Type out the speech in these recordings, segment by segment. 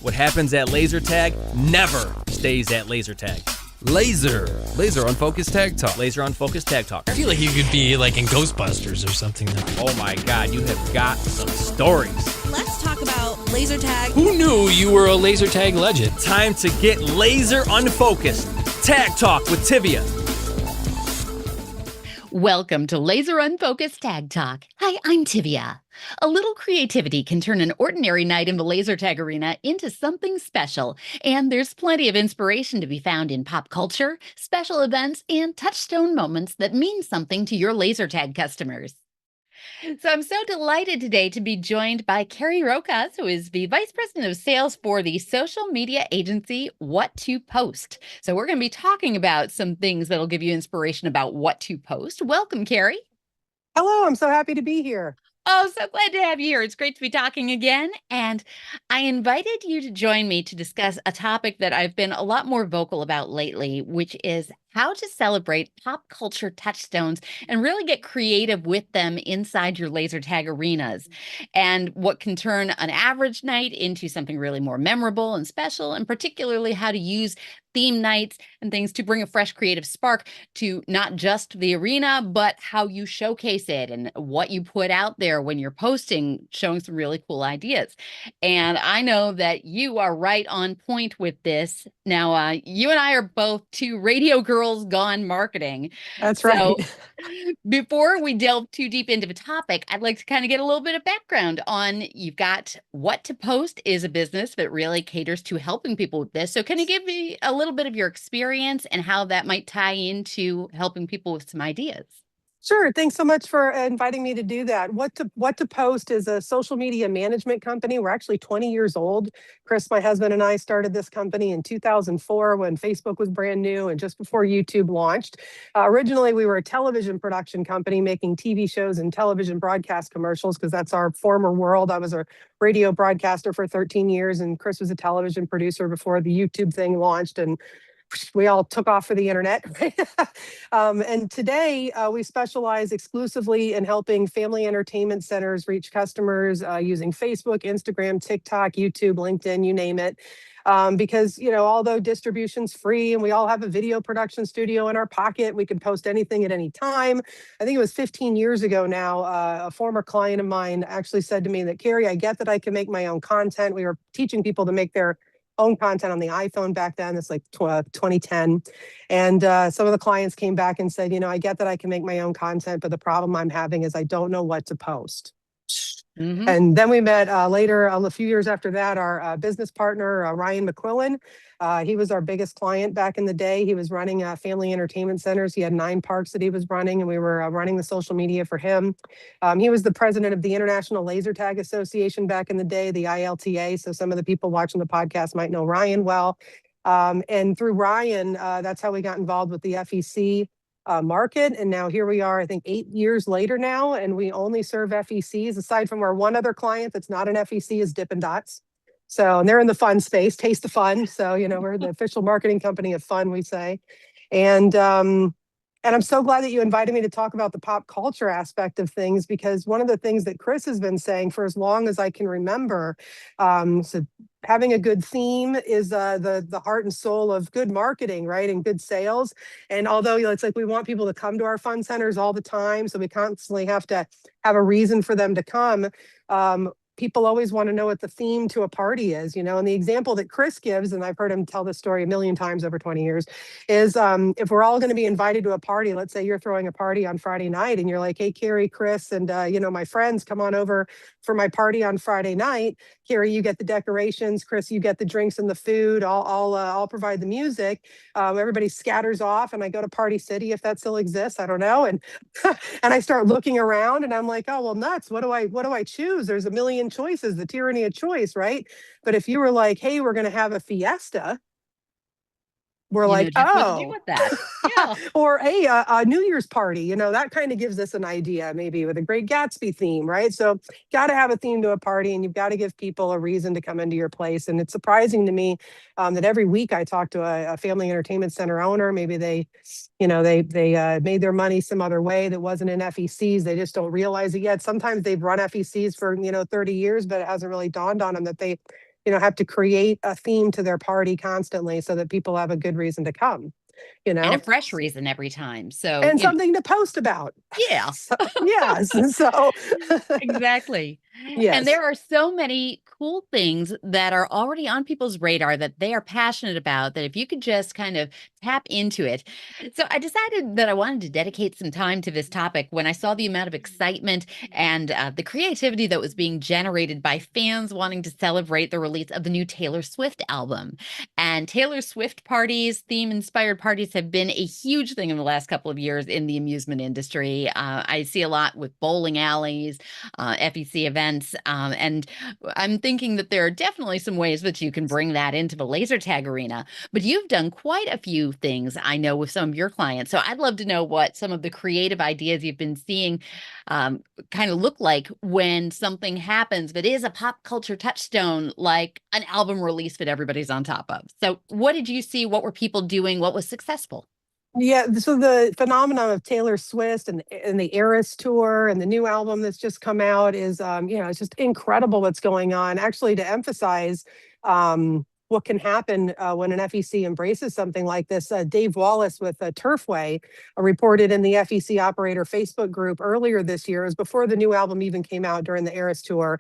What happens at laser tag never stays at laser tag. Laser Unfocused Tag Talk. Laser Unfocused Tag Talk. I feel like you could be like in Ghostbusters or something. Oh my God, you have got some stories. Let's talk about laser tag. Who knew you were a laser tag legend? Time to get laser unfocused. Tag Talk with Tivia. Welcome to Laser Unfocused Tag Talk. Hi, I'm Tivia. A little creativity can turn an ordinary night in the laser tag arena into something special, and there's plenty of inspiration to be found in pop culture, special events, and touchstone moments that mean something to your laser tag customers. So I'm so delighted today to be joined by Carrie Rokosz, who is the Vice President of Sales for the social media agency What to Post. So we're going to be talking about some things that'll give you inspiration about what to post. Welcome, Carrie. Hello, I'm so happy to be here. Oh, so glad to have you here. It's great to be talking again. And I invited you to join me to discuss a topic that I've been a lot more vocal about lately, which is how to celebrate pop culture touchstones and really get creative with them inside your laser tag arenas, and what can turn an average night into something really more memorable and special, and particularly how to use theme nights and things to bring a fresh creative spark to not just the arena, but how you showcase it and what you put out there when you're posting, showing some really cool ideas. And I know that you are right on point with this. Now, you and I are both two radio girls gone marketing. That's right. So before we delve too deep into the topic, I'd like to kind of get a little bit of background on, you've got What to Post is a business that really caters to helping people with this. So can you give me a little bit of your experience and how that might tie into helping people with some ideas? Sure. Thanks so much for inviting me to do that. What to Post is a social media management company. We're actually 20 years old. Chris, my husband, and I started this company in 2004 when Facebook was brand new and just before YouTube launched. Originally, we were a television production company making TV shows and television broadcast commercials because that's our former world. I was a radio broadcaster for 13 years and Chris was a television producer before the YouTube thing launched, and we all took off for the internet. And today we specialize exclusively in helping family entertainment centers reach customers using Facebook, Instagram, TikTok, YouTube, LinkedIn, you name it. Because, although distribution's free and we all have a video production studio in our pocket, we can post anything at any time. I think it was 15 years ago now, a former client of mine actually said to me that, Carrie, I get that I can make my own content. We were teaching people to make their own content on the iPhone back then. It's like 2010. And some of the clients came back and said, I get that I can make my own content, but the problem I'm having is I don't know what to post. Mm-hmm. And then we met later, a few years after that, our business partner, Ryan McQuillan. He was our biggest client back in the day. He was running family entertainment centers. He had 9 parks that he was running, and we were running the social media for him. He was the president of the International Laser Tag Association back in the day, the ILTA. So some of the people watching the podcast might know Ryan well. And through Ryan, that's how we got involved with the FEC market. And now here we are, I think 8 years later now, and we only serve FECs, aside from our one other client that's not an FEC is Dippin' Dots. So, and they're in the fun space, taste the fun. So, we're the official marketing company of fun, we say. And I'm so glad that you invited me to talk about the pop culture aspect of things, because one of the things that Chris has been saying for as long as I can remember, so having a good theme is the heart and soul of good marketing, right? And good sales. And although it's like we want people to come to our fun centers all the time, so we constantly have to have a reason for them to come. People always want to know what the theme to a party is, and the example that Chris gives, and I've heard him tell this story a million times over 20 years, is if we're all going to be invited to a party, let's say you're throwing a party on Friday night and you're like, hey, Carrie, Chris, and, my friends, come on over for my party on Friday night. Carrie, you get the decorations. Chris, you get the drinks and the food. I'll provide the music. Everybody scatters off and I go to Party City, if that still exists. I don't know. And and I start looking around and I'm like, oh, well, nuts. What do I choose? There's a million choices, the tyranny of choice, right? But if you were like, hey, we're going to have a fiesta, we're like, oh, with that. Yeah. Or hey, a New Year's party, that kind of gives us an idea, maybe with a Great Gatsby theme, right? So got to have a theme to a party, and you've got to give people a reason to come into your place. And it's surprising to me that every week I talk to a family entertainment center owner. Maybe they made their money some other way that wasn't in FECs. They just don't realize it yet. Sometimes they've run FECs for 30 years, but it hasn't really dawned on them that they have to create a theme to their party constantly so that people have a good reason to come, And a fresh reason every time. So, and something to post about. Yeah. Yes. So Exactly. yes. And there are so many cool things that are already on people's radar that they are passionate about, that if you could just kind of tap into it. So I decided that I wanted to dedicate some time to this topic when I saw the amount of excitement and the creativity that was being generated by fans wanting to celebrate the release of the new Taylor Swift album. And Taylor Swift parties, theme-inspired parties, have been a huge thing in the last couple of years in the amusement industry. I see a lot with bowling alleys, FEC events, and I'm thinking that there are definitely some ways that you can bring that into the laser tag arena. But you've done quite a few things, I know, with some of your clients. So I'd love to know what some of the creative ideas you've been seeing kind of look like when something happens that is a pop culture touchstone, like an album release that everybody's on top of. So what did you see? What were people doing? What was successful? Yeah, so the phenomenon of Taylor Swift and the Eras tour and the new album that's just come out is, it's just incredible what's going on. Actually, to emphasize what can happen when an FEC embraces something like this, Dave Wallace with Turfway reported in the FEC operator Facebook group earlier this year, it was before the new album even came out during the Eras tour.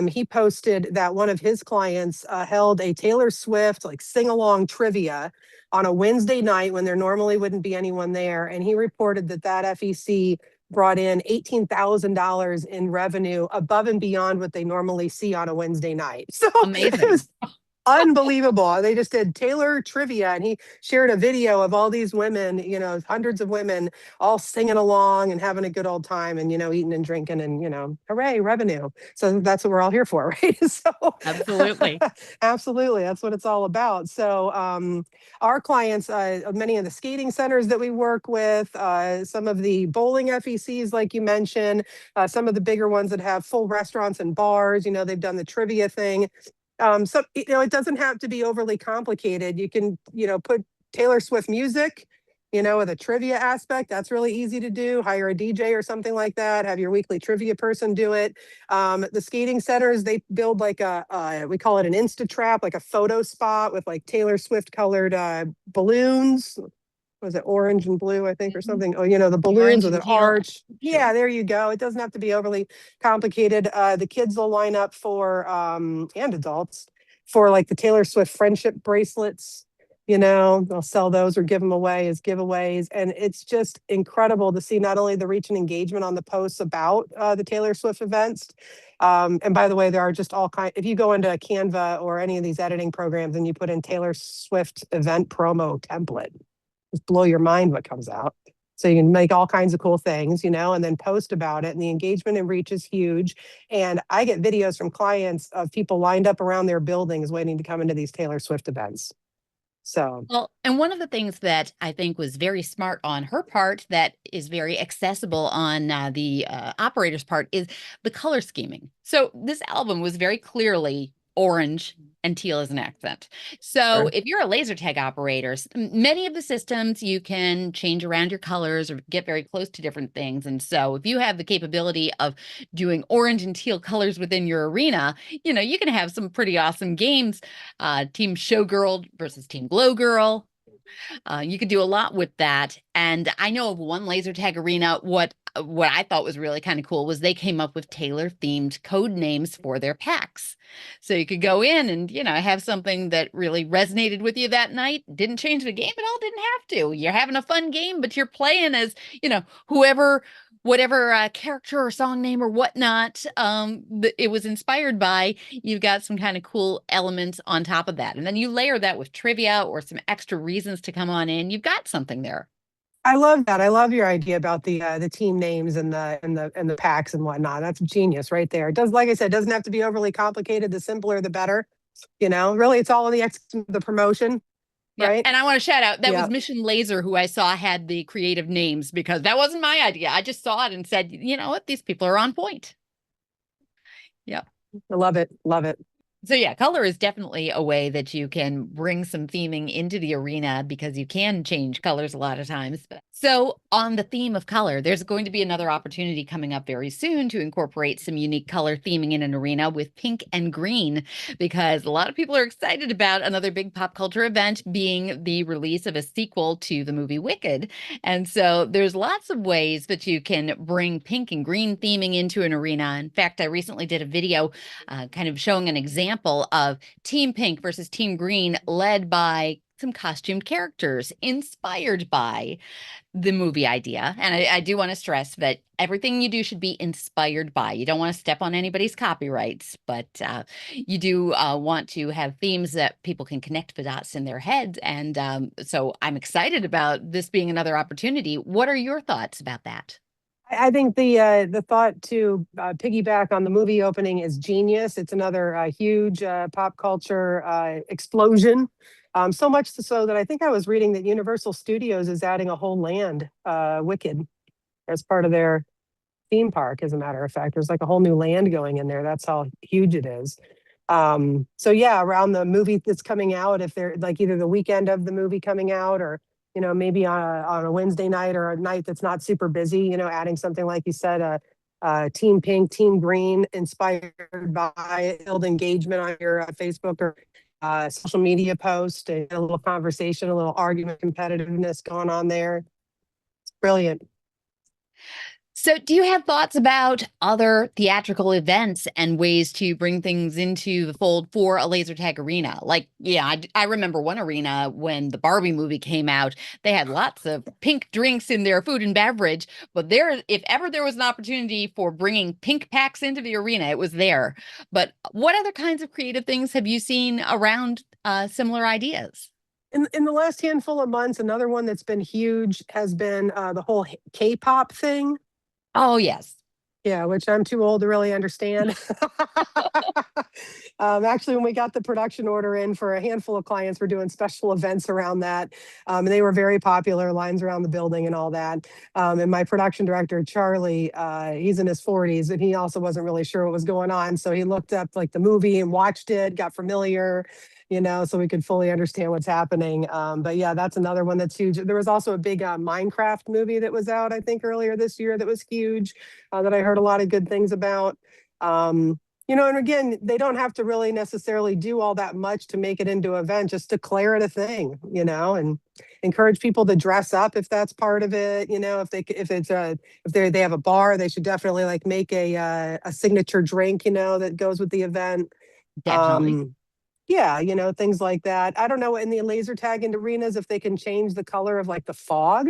He posted that one of his clients held a Taylor Swift sing-along trivia on a Wednesday night when there normally wouldn't be anyone there. And he reported that FEC brought in $18,000 in revenue above and beyond what they normally see on a Wednesday night. So Amazing. It was unbelievable. They just did Taylor trivia, and he shared a video of all these women, hundreds of women all singing along and having a good old time and, eating and drinking and, hooray, revenue. So that's what we're all here for, right? So Absolutely. absolutely. That's what it's all about. So our clients, many of the skating centers that we work with, some of the bowling FECs, like you mentioned, some of the bigger ones that have full restaurants and bars, they've done the trivia thing. So, it doesn't have to be overly complicated. You can, put Taylor Swift music, with a trivia aspect. That's really easy to do. Hire a DJ or something like that. Have your weekly trivia person do it. The skating centers, they build we call it an Insta trap, like a photo spot with Taylor Swift colored balloons. Was it orange and blue, I think, or something? Oh, the balloons with an arch. Yeah, there you go. It doesn't have to be overly complicated. The kids will line up for, and adults, for the Taylor Swift friendship bracelets. They'll sell those or give them away as giveaways. And it's just incredible to see not only the reach and engagement on the posts about the Taylor Swift events. And by the way, there are just all kinds, if you go into Canva or any of these editing programs and you put in Taylor Swift event promo template, just blow your mind what comes out. So you can make all kinds of cool things, and then post about it. And the engagement and reach is huge. And I get videos from clients of people lined up around their buildings waiting to come into these Taylor Swift events. So, well, and one of the things that I think was very smart on her part, that is very accessible on the operator's part, is the color scheming. So this album was very clearly orange and teal as an accent. So sure. if you're a laser tag operator, many of the systems you can change around your colors or get very close to different things. And so if you have the capability of doing orange and teal colors within your arena, you can have some pretty awesome games. Team Showgirl versus Team Glow Girl. You could do a lot with that. And I know of one laser tag arena, what I thought was really kind of cool was they came up with Taylor themed code names for their packs. So you could go in and, have something that really resonated with you that night. Didn't change the game at all, didn't have to. You're having a fun game, but you're playing as, whatever character or song name or whatnot it was inspired by. You've got some kind of cool elements on top of that. And then you layer that with trivia or some extra reasons to come on in. You've got something there. I love that. I love your idea about the team names and the packs and whatnot. That's genius right there. It does, like I said, it doesn't have to be overly complicated. The simpler, the better. Really, it's all in the promotion. Yep. Right. And I want to shout out, that was Mission Laser who I saw had the creative names, because that wasn't my idea. I just saw it and said, you know what, these people are on point. Yep. I love it. Love it. So yeah, color is definitely a way that you can bring some theming into the arena because you can change colors a lot of times. So on the theme of color, there's going to be another opportunity coming up very soon to incorporate some unique color theming in an arena with pink and green, because a lot of people are excited about another big pop culture event being the release of a sequel to the movie Wicked. And so there's lots of ways that you can bring pink and green theming into an arena. In fact, I recently did a video kind of showing an example of Team Pink versus Team Green, led by some costumed characters inspired by the movie idea. And I do want to stress that everything you do should be inspired by. You don't want to step on anybody's copyrights, but you do want to have themes that people can connect the dots in their heads. And so I'm excited about this being another opportunity. What are your thoughts about that? I think the thought to piggyback on the movie opening is genius. It's another huge pop culture explosion. So much so that I think I was reading that Universal Studios is adding a whole land, Wicked, as part of their theme park. As a matter of fact, there's like a whole new land going in there. That's how huge it is. So yeah, around the movie that's coming out, if they're like either the weekend of the movie coming out, or maybe on a Wednesday night or a night that's not super busy, adding something like you said, Team Pink, Team Green, inspired by, build engagement on your Facebook or social media post, and a little conversation, a little argument, competitiveness going on there. It's brilliant. So, do you have thoughts about other theatrical events and ways to bring things into the fold for a laser tag arena? Like, yeah, I remember one arena when the Barbie movie came out, they had lots of pink drinks in their food and beverage, but if ever there was an opportunity for bringing pink packs into the arena, it was there. But what other kinds of creative things have you seen around similar ideas? In the last handful of months, another one that's been huge has been the whole K-pop thing. Oh, yes. Yeah, which I'm too old to really understand. Actually, when we got the production order in for a handful of clients, we're doing special events around that. And they were very popular, lines around the building and all that. And my production director, Charlie, he's in his 40s, and he also wasn't really sure what was going on. So he looked up like the movie and watched it, got familiar, so we could fully understand what's happening. But yeah, that's another one that's huge. There was also a big Minecraft movie that was out, I think, earlier this year that was huge, that I heard a lot of good things about. And again, they don't have to really necessarily do all that much to make it into an event, just declare it a thing, and encourage people to dress up if that's part of it. If they have a bar, they should definitely like make a signature drink, that goes with the event. Definitely. Yeah, things like that. I don't know in the laser tag into arenas if they can change the color of like the fog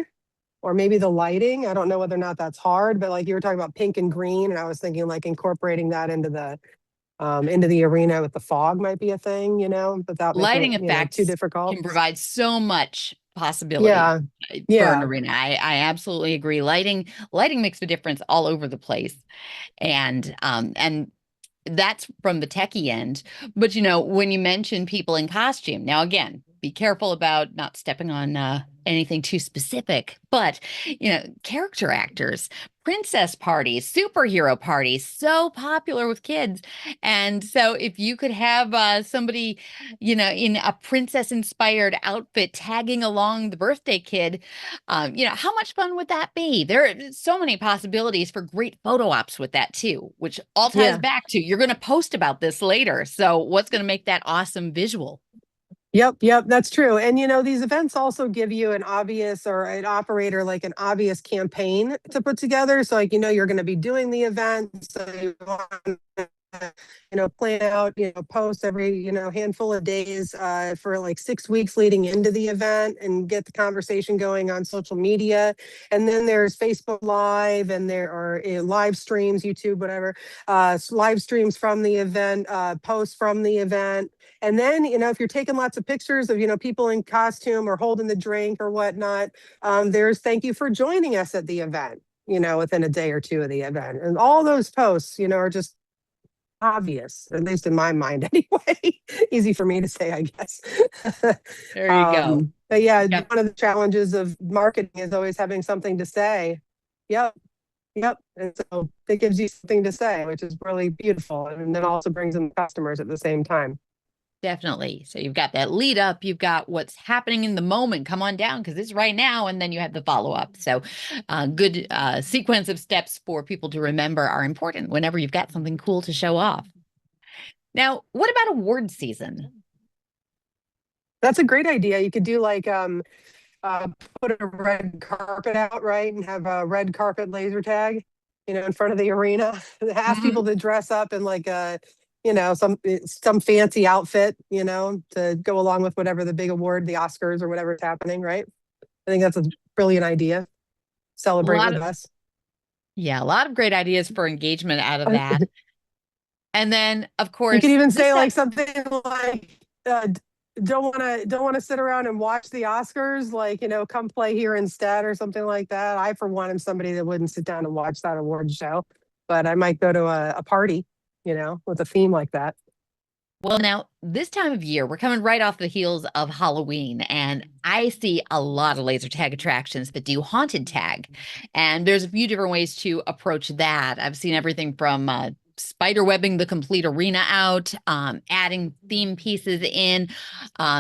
or maybe the lighting. I don't know whether or not that's hard, but like you were talking about pink and green, and I was thinking like incorporating that into the arena with the fog might be a thing, without making Lighting it, effects too difficult. can provide so much possibility Yeah, for an yeah. arena. I absolutely agree. Lighting makes a difference all over the place. And that's from the techie end. But when you mention people in costume, now again, be careful about not stepping on anything too specific. But character actors, princess parties, superhero parties, so popular with kids. And so if you could have somebody, in a princess-inspired outfit tagging along the birthday kid, how much fun would that be? There are so many possibilities for great photo ops with that too, which all ties Yeah. back to you're going to post about this later. So what's going to make that awesome visual? Yep, that's true. And these events also give you an obvious, or an operator like an obvious campaign to put together. So like you're going to be doing the event, so you want plan out, post every, handful of days for like 6 weeks leading into the event, and get the conversation going on social media. And then there's Facebook Live, and there are live streams, YouTube, whatever, live streams from the event, posts from the event. And then, if you're taking lots of pictures of, people in costume or holding the drink or whatnot, there's thank you for joining us at the event, within a day or two of the event. And all those posts, are just obvious, at least in my mind anyway. Easy for me to say, I guess. There you go. But yeah, Yep. one of the challenges of marketing is always having something to say. Yep. Yep. And so it gives you something to say, which is really beautiful. And then also brings in customers at the same time. Definitely. So you've got that lead up, you've got what's happening in the moment. Come on down because it's right now. And then you have the follow up. So good sequence of steps for people to remember are important whenever you've got something cool to show off. Now, what about award season? That's a great idea. You could do like put a red carpet out, right? And have a red carpet laser tag, in front of the arena. Ask people to dress up in like some fancy outfit, to go along with whatever the big award, the Oscars or whatever's happening, right? I think that's a brilliant idea. Celebrate with us. Yeah, a lot of great ideas for engagement out of that. And then, of course, you could even say like something like, don't want to sit around and watch the Oscars, like, come play here instead or something like that. I, for one, am somebody that wouldn't sit down and watch that award show, but I might go to a party, with a theme like that. Well, now, this time of year, we're coming right off the heels of Halloween, and I see a lot of laser tag attractions that do haunted tag. And there's a few different ways to approach that. I've seen everything from spider webbing the complete arena out, adding theme pieces in.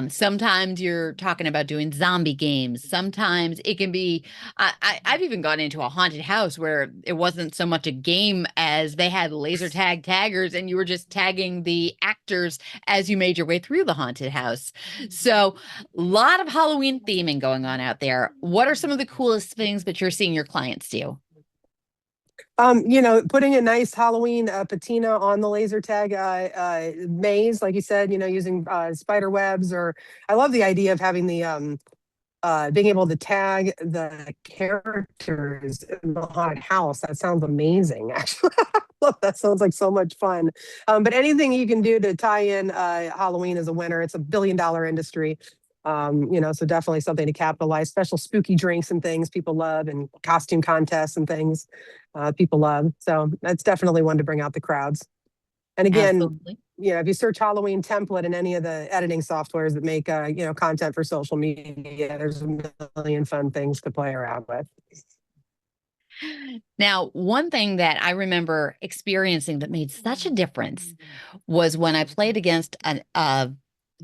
Sometimes you're talking about doing zombie games. Sometimes it can be, I've even gone into a haunted house where it wasn't so much a game as they had laser tag taggers and you were just tagging the actors as you made your way through the haunted house. So a lot of Halloween theming going on out there. What are some of the coolest things that you're seeing your clients do? Putting a nice Halloween patina on the laser tag maze, like you said, using spider webs, or I love the idea of having the being able to tag the characters in the haunted house. That sounds amazing, actually. That sounds like so much fun. But anything you can do to tie in Halloween as a winner, it's a billion-dollar industry. So definitely something to capitalize. Special spooky drinks and things people love, and costume contests and things people love. So that's definitely one to bring out the crowds. And again, Absolutely. if you search Halloween template in any of the editing softwares that make content for social media, there's a million fun things to play around with. Now, one thing that I remember experiencing that made such a difference was when I played against a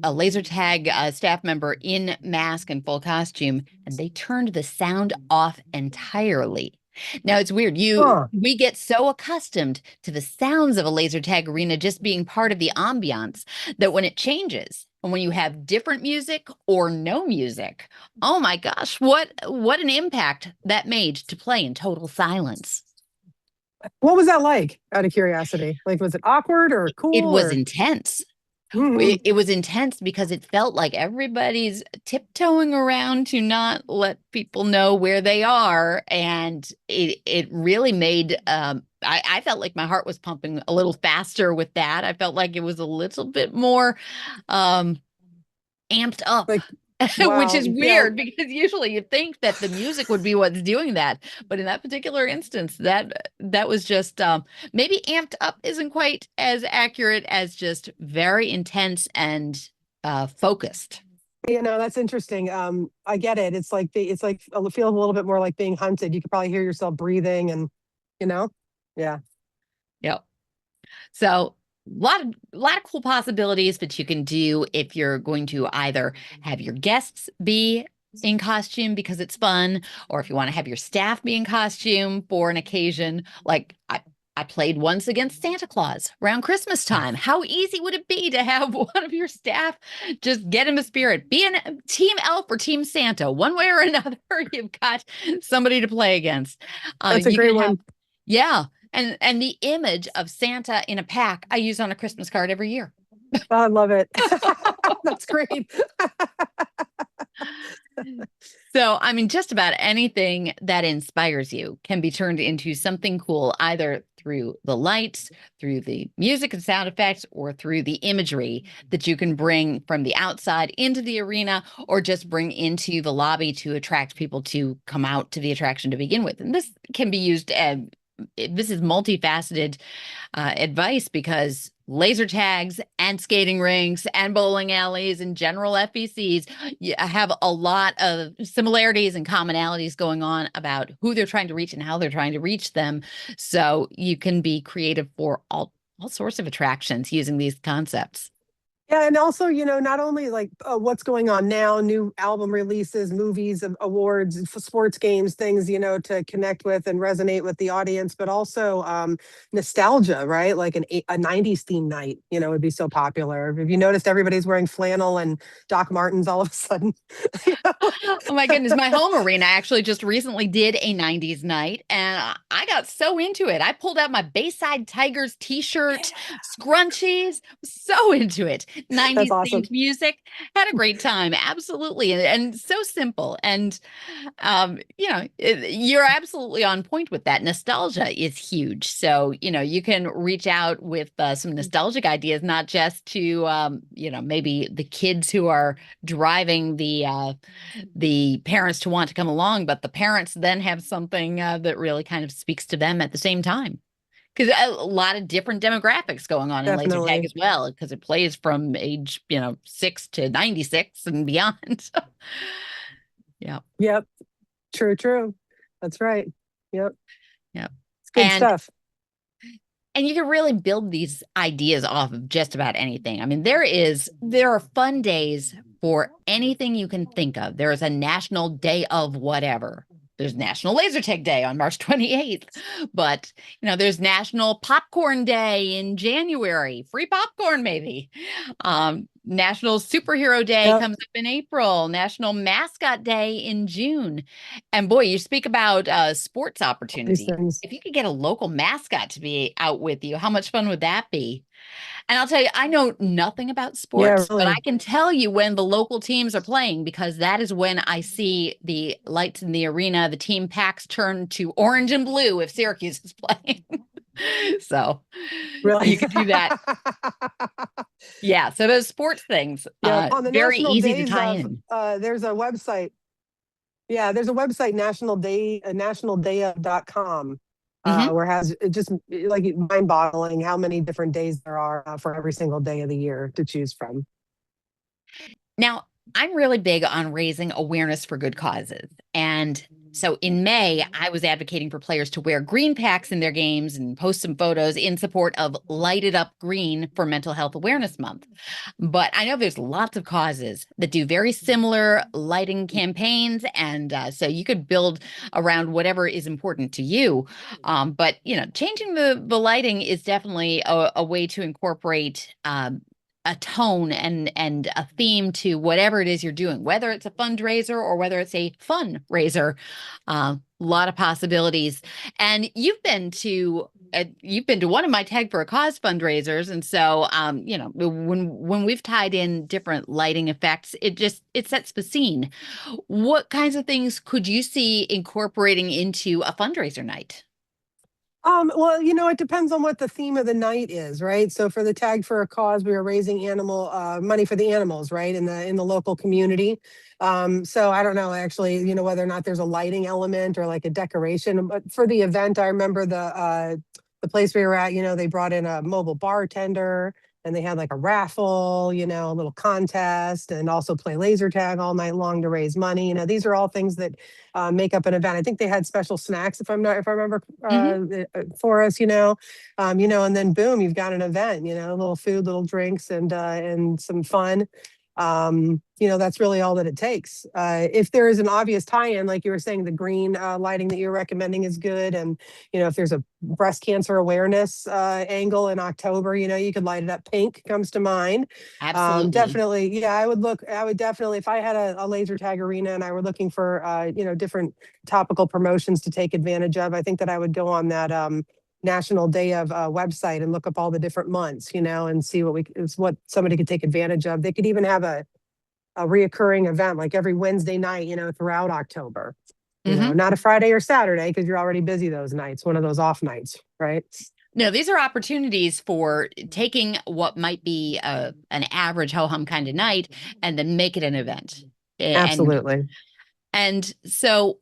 laser tag staff member in mask and full costume, and they turned the sound off entirely. Now it's weird. We get so accustomed to the sounds of a laser tag arena just being part of the ambiance that when it changes and when you have different music or no music, oh my gosh, what an impact that made to play in total silence. What was that like, out of curiosity? Like, was it awkward or cool? It was intense. It was intense because it felt like everybody's tiptoeing around to not let people know where they are. And it really made, I felt like my heart was pumping a little faster with that. I felt like it was a little bit more amped up. Wow. Which is weird because usually you think that the music would be what's doing that. But in that particular instance, that was just maybe amped up isn't quite as accurate as just very intense and focused. That's interesting. I get it. It's like it feels a little bit more like being hunted. You could probably hear yourself breathing and, yeah. Yep. So a lot of cool possibilities that you can do if you're going to either have your guests be in costume because it's fun, or if you want to have your staff be in costume for an occasion. Like I played once against Santa Claus around Christmas time. How easy would it be to have one of your staff just get in the spirit, be in Team Elf or Team Santa, one way or another? You've got somebody to play against. That's a great one. Yeah. And the image of Santa in a pack, I use on a Christmas card every year. Oh, I love it. That's great. So, I mean, just about anything that inspires you can be turned into something cool, either through the lights, through the music and sound effects, or through the imagery that you can bring from the outside into the arena, or just bring into the lobby to attract people to come out to the attraction to begin with. And this can be used this is multifaceted advice, because laser tags and skating rinks and bowling alleys and general FECs have a lot of similarities and commonalities going on about who they're trying to reach and how they're trying to reach them. So you can be creative for all sorts of attractions using these concepts. Yeah, and also, not only like what's going on now, new album releases, movies, awards, sports games, things, to connect with and resonate with the audience, but also nostalgia, right? Like a 90s theme night, would be so popular. Have you noticed everybody's wearing flannel and Doc Martens all of a sudden? Oh my goodness. My home arena actually just recently did a 90s night, and I got so into it. I pulled out my Bayside Tigers t-shirt, scrunchies, so into it. 90s awesome. themed music, had a great time. Absolutely. And so simple. And, you're absolutely on point with that. Nostalgia is huge. So, you can reach out with some nostalgic ideas, not just to, maybe the kids who are driving the parents to want to come along, but the parents then have something that really kind of speaks to them at the same time. Because a lot of different demographics going on in laser tag as well, because it plays from age 6 to 96 and beyond. Yeah. Yep. True. That's right. Yep. It's good stuff. And you can really build these ideas off of just about anything. I mean, there are fun days for anything you can think of. There is a national day of whatever. There's National Laser Tag Day on March 28th, but there's National Popcorn Day in January, free popcorn maybe. National Superhero Day comes up in April, National Mascot Day in June. And boy, you speak about sports opportunities. If you could get a local mascot to be out with you, how much fun would that be? And I'll tell you, I know nothing about sports, but I can tell you when the local teams are playing, because that is when I see the lights in the arena, the team packs turn to orange and blue if Syracuse is playing. So really, you can do that. Yeah. So those sports things, on the very national easy days to tie in. There's a website. Yeah, there's a website, nationaldayof.com. Where it has it just like mind-boggling how many different days there are for every single day of the year to choose from. Now, I'm really big on raising awareness for good causes. And so in May, I was advocating for players to wear green packs in their games and post some photos in support of Light It Up Green for Mental Health Awareness Month. But I know there's lots of causes that do very similar lighting campaigns. And so you could build around whatever is important to you. But, changing the lighting is definitely a way to incorporate a tone and a theme to whatever it is you're doing, whether it's a fundraiser or whether it's a fundraiser. A lot of possibilities. And you've been to one of my Tag for a Cause fundraisers, and so when we've tied in different lighting effects, it sets the scene. What kinds of things could you see incorporating into a fundraiser night? Well, it depends on what the theme of the night is, right? So for the Tag for a Cause, we are raising money for the animals, right, in the local community. So I don't know actually, whether or not there's a lighting element or like a decoration. But for the event, I remember the place we were at, they brought in a mobile bartender, and they had like a raffle, a little contest, and also play laser tag all night long to raise money. These are all things that make up an event. I think they had special snacks, if I remember for us, and then boom, you've got an event, a little food, little drinks, and some fun. That's really all that it takes. If there is an obvious tie-in, like you were saying, the green lighting that you're recommending is good. And, if there's a breast cancer awareness angle in October, you could light it up pink, comes to mind. Absolutely. Definitely. Yeah, I would definitely, if I had a laser tag arena and I were looking for, different topical promotions to take advantage of, I think that I would go on that National Day of website and look up all the different months, and see what somebody could take advantage of. They could even have a reoccurring event like every Wednesday night, throughout October. Not a Friday or Saturday, because you're already busy those nights, one of those off nights, right? No, these are opportunities for taking what might be an average ho-hum kind of night and then make it an event. Absolutely. And so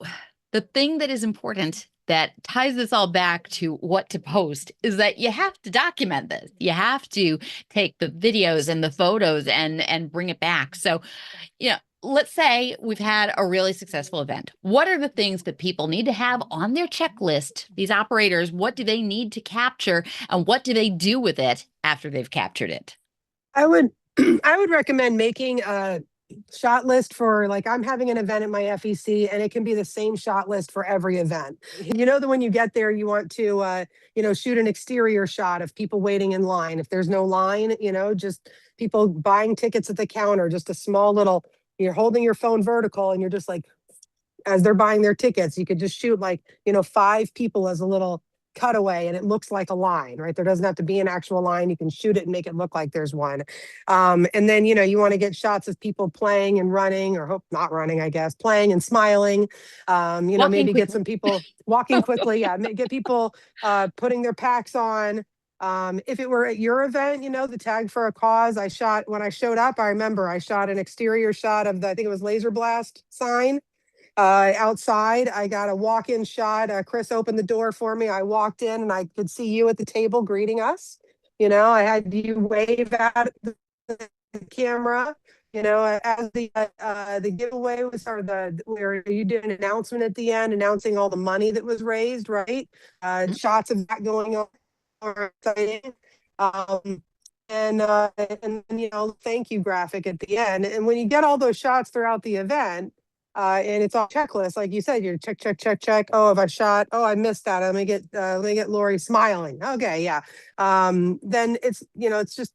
the thing that is important that ties this all back to what to post is that you have to document this. You have to take the videos and the photos and bring it back. So, let's say we've had a really successful event. What are the things that people need to have on their checklist? These operators, what do they need to capture, and what do they do with it after they've captured it? I would I would recommend making a shot list for, like, I'm having an event at my FEC, and it can be the same shot list for every event. You know that when you get there, you want to shoot an exterior shot of people waiting in line. If there's no line, just people buying tickets at the counter, just a small little, you're holding your phone vertical and you're just like, as they're buying their tickets, you could just shoot, like, 5 people as a little cutaway, and it looks like a line, right? There doesn't have to be an actual line. You can shoot it and make it look like there's one. And then, you want to get shots of people playing and running, or hope not running, I guess, playing and smiling. Maybe get some people walking quickly. Yeah, get people putting their packs on. If it were at your event, the tag for a cause, when I showed up, I remember I shot an exterior shot of I think it was Laser Blast sign. Outside, I got a walk-in shot. Chris opened the door for me. I walked in and I could see you at the table greeting us. I had you wave at the camera. As the giveaway was, where you did an announcement at the end, announcing all the money that was raised, right? Shots of that going on are exciting. And thank you graphic at the end. And when you get all those shots throughout the event, and it's all checklist, like you said, you're check, check, check, check. Oh, have I shot? Oh, I missed that. Let me get Lori smiling. Okay, yeah. Then it's just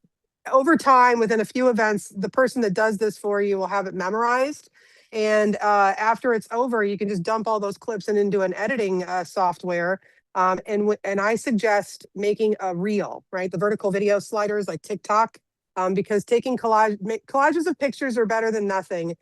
over time, within a few events, the person that does this for you will have it memorized. And after it's over, you can just dump all those clips into an editing software. And I suggest making a reel, right? The vertical video sliders like TikTok, because taking collages of pictures are better than nothing.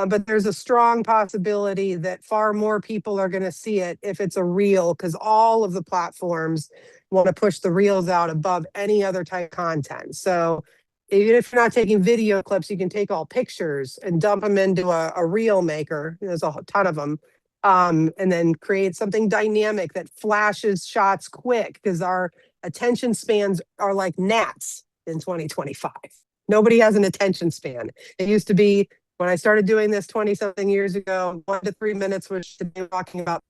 But there's a strong possibility that far more people are going to see it if it's a reel, because all of the platforms want to push the reels out above any other type of content. So even if you're not taking video clips, you can take all pictures and dump them into a reel maker. There's a ton of them. And then create something dynamic that flashes shots quick, because our attention spans are like gnats in 2025. Nobody has an attention span. It used to be, when I started doing this 20-something years ago, 1 to 3 minutes was to be talking about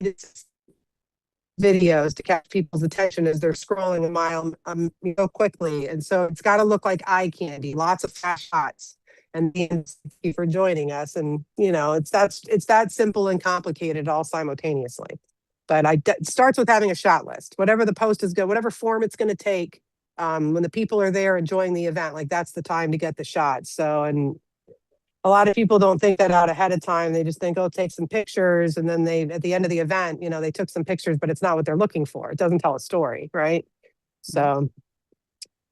videos to catch people's attention as they're scrolling a mile quickly. And so it's got to look like eye candy, lots of fast shots. And thank you for joining us. And it's that simple and complicated all simultaneously. But it starts with having a shot list. Whatever the post is good, whatever form it's going to take, when the people are there enjoying the event, like that's the time to get the shots. So, and a lot of people don't think that out ahead of time. They just think, oh, take some pictures. And then at the end of the event, they took some pictures, but it's not what they're looking for. It doesn't tell a story, right? So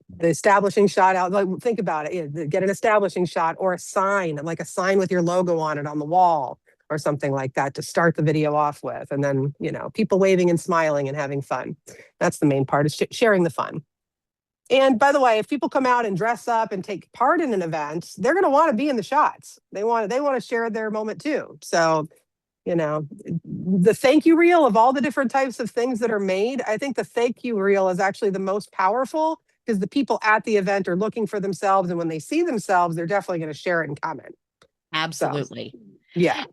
the establishing shot out, like, think about it. Get an establishing shot or a sign, like a sign with your logo on it on the wall or something like that to start the video off with. And then, people waving and smiling and having fun. That's the main part, is sharing the fun. And by the way, if people come out and dress up and take part in an event, they're going to want to be in the shots. They want to share their moment too. So, the thank you reel of all the different types of things that are made, I think the thank you reel is actually the most powerful, because the people at the event are looking for themselves. And when they see themselves, they're definitely going to share it and comment. Absolutely. So, yeah.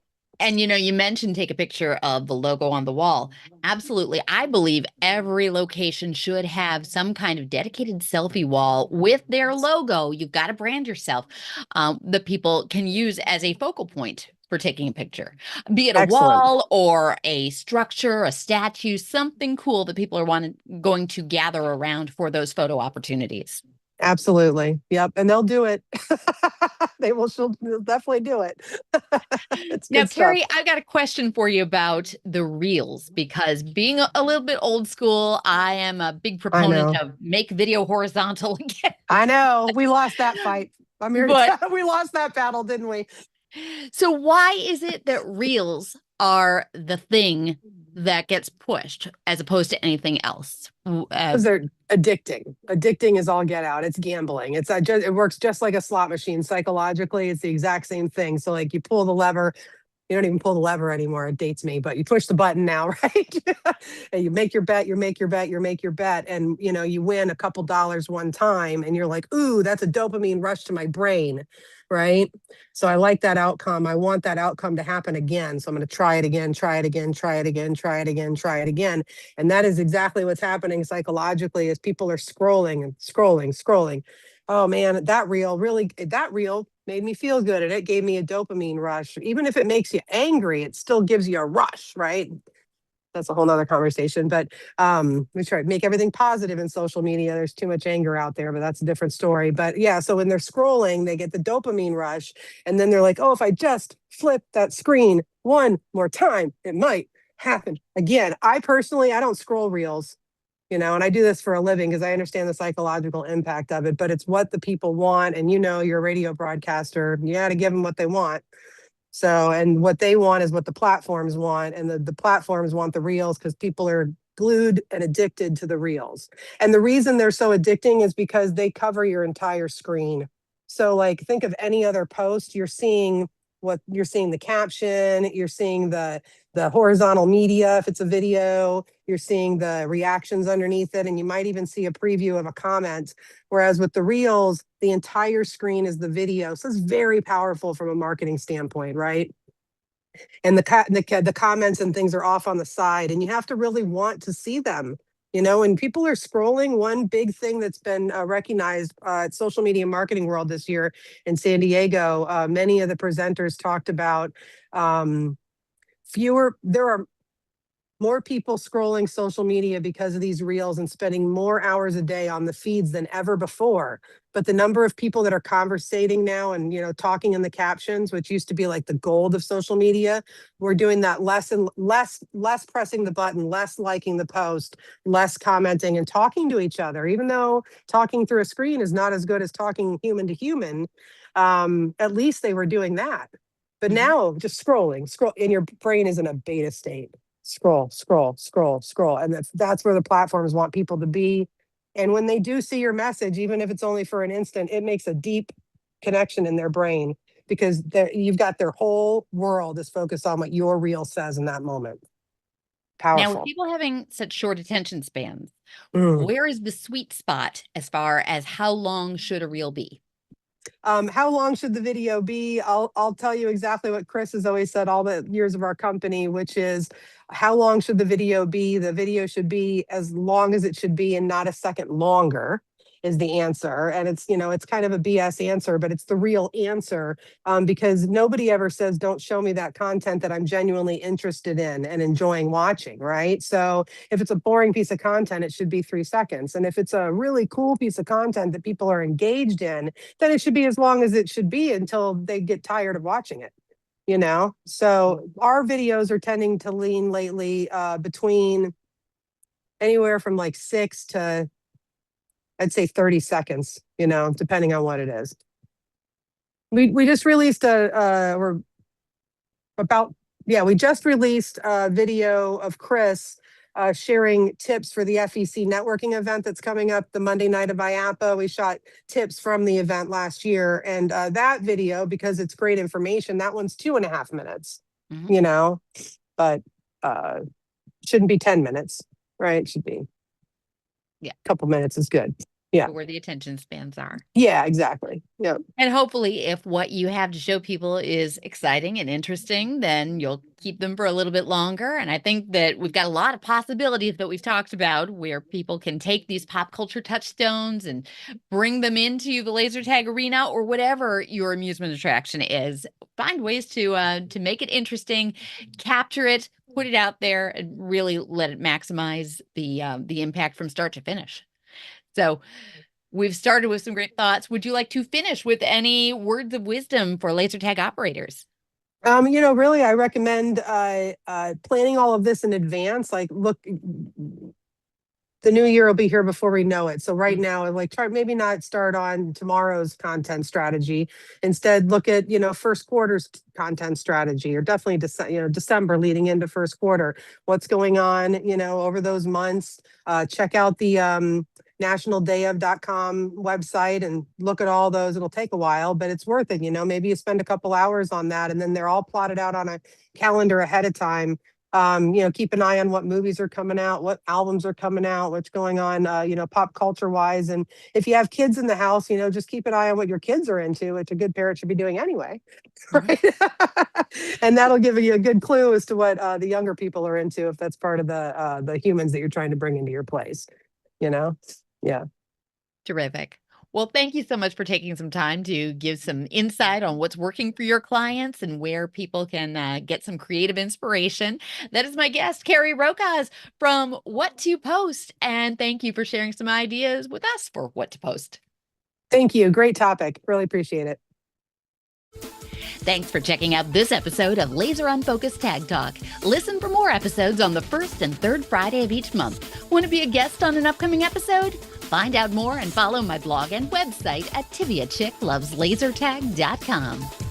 And you mentioned take a picture of the logo on the wall. Absolutely. I believe every location should have some kind of dedicated selfie wall with their logo. You've got to brand yourself, that people can use as a focal point for taking a picture, be it a wall or a structure, a statue, something cool that people are going to gather around for those photo opportunities. Absolutely. Yep. And they'll do it. She'll definitely do it. Now, Carrie, I've got a question for you about the reels, because being a little bit old school, I am a big proponent of make video horizontal again. I know. We lost that fight. We lost that battle, didn't we? So why is it that reels are the thing that gets pushed as opposed to anything else? Because they're addicting. Addicting is all get out. It's gambling. It works just like a slot machine. Psychologically, it's the exact same thing. So like you pull the lever, You don't even pull the lever anymore. It dates me, but you push the button now, right? And you make your bet, you make your bet, you make your bet. And, you win a couple dollars one time and you're like, ooh, that's a dopamine rush to my brain, right? So I like that outcome. I want that outcome to happen again. So I'm going to try it again, try it again, try it again, try it again, try it again. And that is exactly what's happening psychologically as people are scrolling and scrolling, scrolling. Oh man, that reel made me feel good and it gave me a dopamine rush. Even if it makes you angry, it still gives you a rush, right? That's a whole nother conversation. But we try to make everything positive in social media. There's too much anger out there, but that's a different story. But yeah, so when they're scrolling, they get the dopamine rush. And then they're like, oh, if I just flip that screen one more time, it might happen again. I don't scroll reels. And I do this for a living because I understand the psychological impact of it, but it's what the people want. And you're a radio broadcaster, you got to give them what they want. So, and what they want is what the platforms want. And the platforms want the reels because people are glued and addicted to the reels. And the reason they're so addicting is because they cover your entire screen. So like, think of any other post, you're seeing the caption, you're seeing the horizontal media. If it's a video, you're seeing the reactions underneath it. And you might even see a preview of a comment. Whereas with the reels, the entire screen is the video. So it's very powerful from a marketing standpoint, right? And the comments and things are off on the side and you have to really want to see them. When people are scrolling, one big thing that's been recognized at social media marketing world this year in San Diego, many of the presenters talked about there are more people scrolling social media because of these reels and spending more hours a day on the feeds than ever before. But the number of people that are conversating now and, talking in the captions, which used to be like the gold of social media, we're doing that less and less pressing the button, less liking the post, less commenting and talking to each other. Even though talking through a screen is not as good as talking human to human, at least they were doing that. But now just scroll, and your brain is in a beta state. Scroll, scroll, scroll, scroll. And that's where the platforms want people to be. And when they do see your message, even if it's only for an instant, it makes a deep connection in their brain because you've got their whole world is focused on what your reel says in that moment. Powerful. Now, with people having such short attention spans, Mm. where is the sweet spot as far as how long should a reel be? How long should the video be? I'll tell you exactly what Chris has always said all the years of our company, which is how long should the video be? The video should be as long as it should be and not a second longer is the answer. And it's, it's kind of a BS answer, but it's the real answer because nobody ever says, don't show me that content that I'm genuinely interested in and enjoying watching, right? So if it's a boring piece of content, it should be 3 seconds. And if it's a really cool piece of content that people are engaged in, then it should be as long as it should be until they get tired of watching it. So our videos are tending to lean lately between anywhere from like 6 to I'd say 30 seconds, depending on what it is. We just released we just released a video of Chris sharing tips for the FEC networking event that's coming up the Monday night of IAPA. We shot tips from the event last year. And that video, because it's great information, that one's 2.5 minutes, but shouldn't be 10 minutes, right? It should be a couple minutes is good. Yeah. Where the attention spans are. Yeah, exactly. Yeah. And hopefully if what you have to show people is exciting and interesting, then you'll keep them for a little bit longer. And I think that we've got a lot of possibilities that we've talked about where people can take these pop culture touchstones and bring them into the laser tag arena or whatever your amusement attraction is. Find ways to make it interesting, capture it, put it out there, and really let it maximize the impact from start to finish. So we've started with some great thoughts. Would you like to finish with any words of wisdom for laser tag operators? Really, I recommend planning all of this in advance. Like, look, the new year will be here before we know it. So right now, try maybe not start on tomorrow's content strategy. Instead, look at first quarter's content strategy, or definitely December leading into first quarter. What's going on over those months? Check out the nationaldayof.com website and look at all those. It'll take a while, but it's worth it. Maybe you spend a couple hours on that, and then they're all plotted out on a calendar ahead of time. Keep an eye on what movies are coming out, what albums are coming out, what's going on, pop culture wise. And if you have kids in the house, just keep an eye on what your kids are into, which a good parent should be doing anyway. Right. And that'll give you a good clue as to what the younger people are into, if that's part of the humans that you're trying to bring into your place, Yeah. Terrific. Well, thank you so much for taking some time to give some insight on what's working for your clients and where people can get some creative inspiration. That is my guest, Carrie Rokosz from What to Post. And thank you for sharing some ideas with us for what to post. Thank you. Great topic. Really appreciate it. Thanks for checking out this episode of Laser Unfocused Tag Talk. Listen for more episodes on the first and third Friday of each month. Want to be a guest on an upcoming episode? Find out more and follow my blog and website at TiviaChickLovesLaserTag.com.